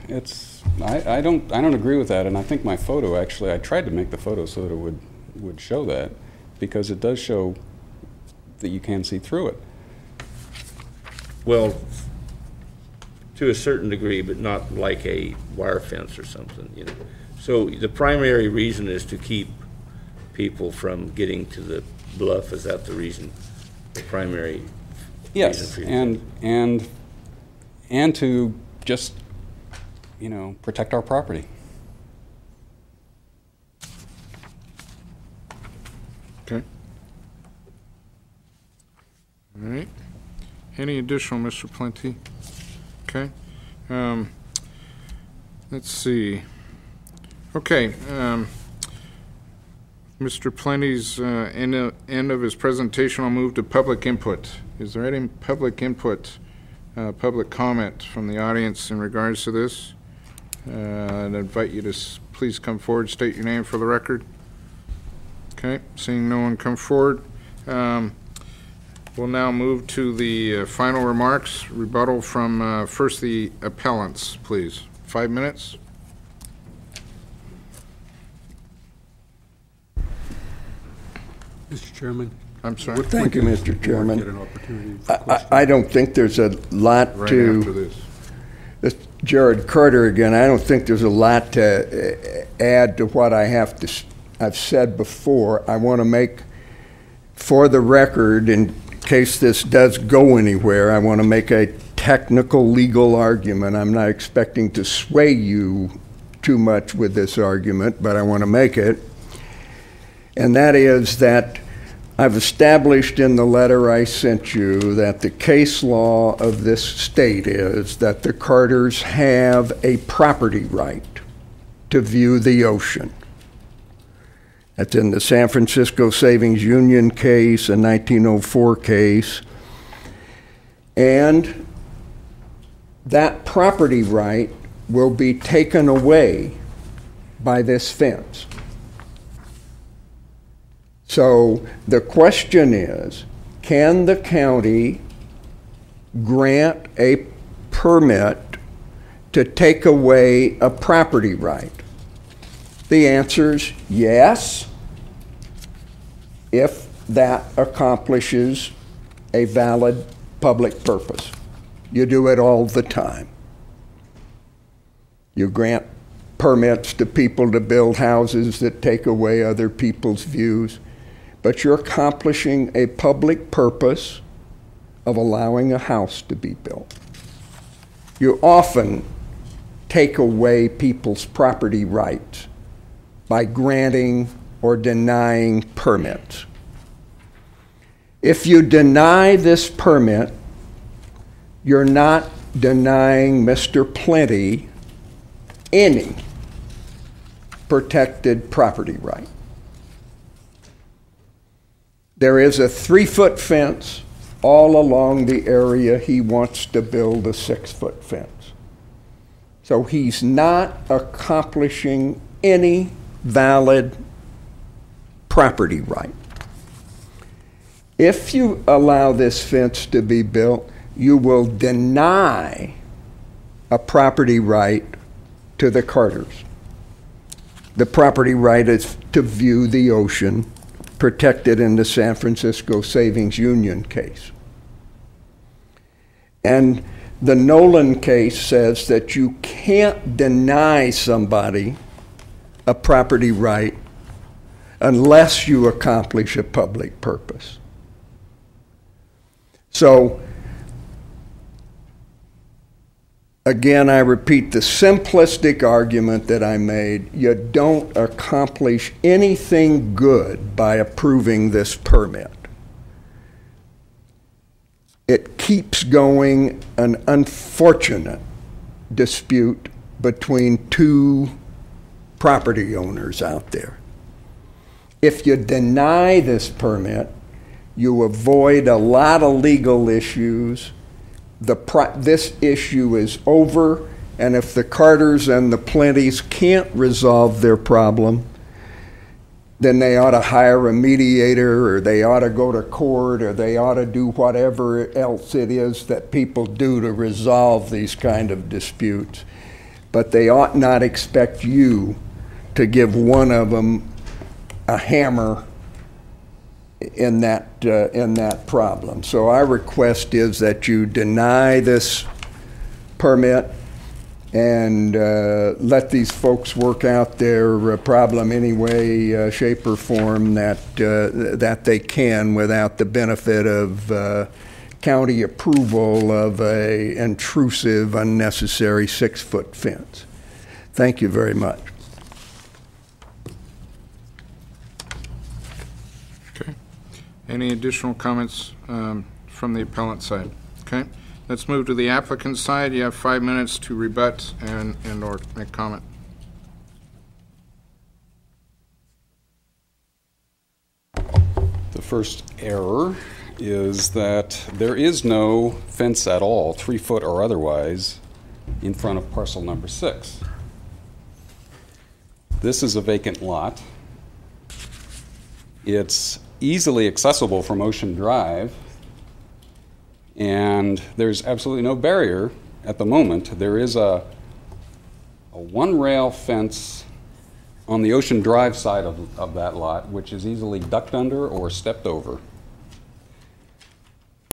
I don't agree with that, and I think my photo, actually, I tried to make the photo so that it would show that, because it does show that you can see through it. Well, to a certain degree, but not like a wire fence or something, you know. So the primary reason is to keep people from getting to the bluff. Is that the reason? The primary Yes, reason for and to just, you know, protect our property. Okay. All right. Any additional, Mr. Plenty? Okay. Let's see. Okay. Mr. Plenty's end of his presentation, I'll move to public input. Is there any public input, public comment from the audience in regards to this? I'd invite you to please come forward, state your name for the record. Okay, seeing no one come forward. We'll now move to the final remarks, rebuttal from first the appellants, please. 5 minutes. Mr. Chairman. I'm sorry. Thank you, Mr. Chairman. Get an opportunity for I don't think there's a lot Right to... after this. This Jared Carter again. I don't think there's a lot to add to what I've said before. I want to make, for the record, in case this does go anywhere, I want to make a technical legal argument. I'm not expecting to sway you too much with this argument, but I want to make it. And that is that I've established in the letter I sent you that the case law of this state is that the Carters have a property right to view the ocean. That's in the San Francisco Savings Union case, a 1904 case. And that property right will be taken away by this fence. So the question is, can the county grant a permit to take away a property right? The answer is yes, if that accomplishes a valid public purpose. You do it all the time. You grant permits to people to build houses that take away other people's views, but you're accomplishing a public purpose of allowing a house to be built. You often take away people's property rights by granting or denying permits. If you deny this permit, you're not denying Mr. Plenty any protected property right. There is a 3-foot fence all along the area he wants to build a 6-foot fence. So he's not accomplishing any valid property right. If you allow this fence to be built, you will deny a property right to the Carters. The property right is to view the ocean, protected in the San Francisco Savings Union case. And the Nolan case says that you can't deny somebody a property right unless you accomplish a public purpose. So, again, I repeat the simplistic argument that I made. You don't accomplish anything good by approving this permit. It keeps going an unfortunate dispute between two property owners out there. If you deny this permit, you avoid a lot of legal issues. This issue is over, and if the Carters and the Plentys can't resolve their problem, then they ought to hire a mediator, or they ought to go to court, or they ought to do whatever else it is that people do to resolve these kind of disputes. but they ought not expect you to give one of them a hammer in that problem. So our request is that you deny this permit and let these folks work out their problem any way, shape, or form that they can without the benefit of county approval of a intrusive, unnecessary 6-foot fence. Thank you very much. Okay. Any additional comments from the appellant side? Okay. Let's move to the applicant side. You have 5 minutes to rebut and or make comment. The first error is that there is no fence at all, 3 foot or otherwise, in front of parcel number 6. This is a vacant lot. It's easily accessible from Ocean Drive, and there's absolutely no barrier at the moment. There is a one-rail fence on the Ocean Drive side of that lot, which is easily ducked under or stepped over.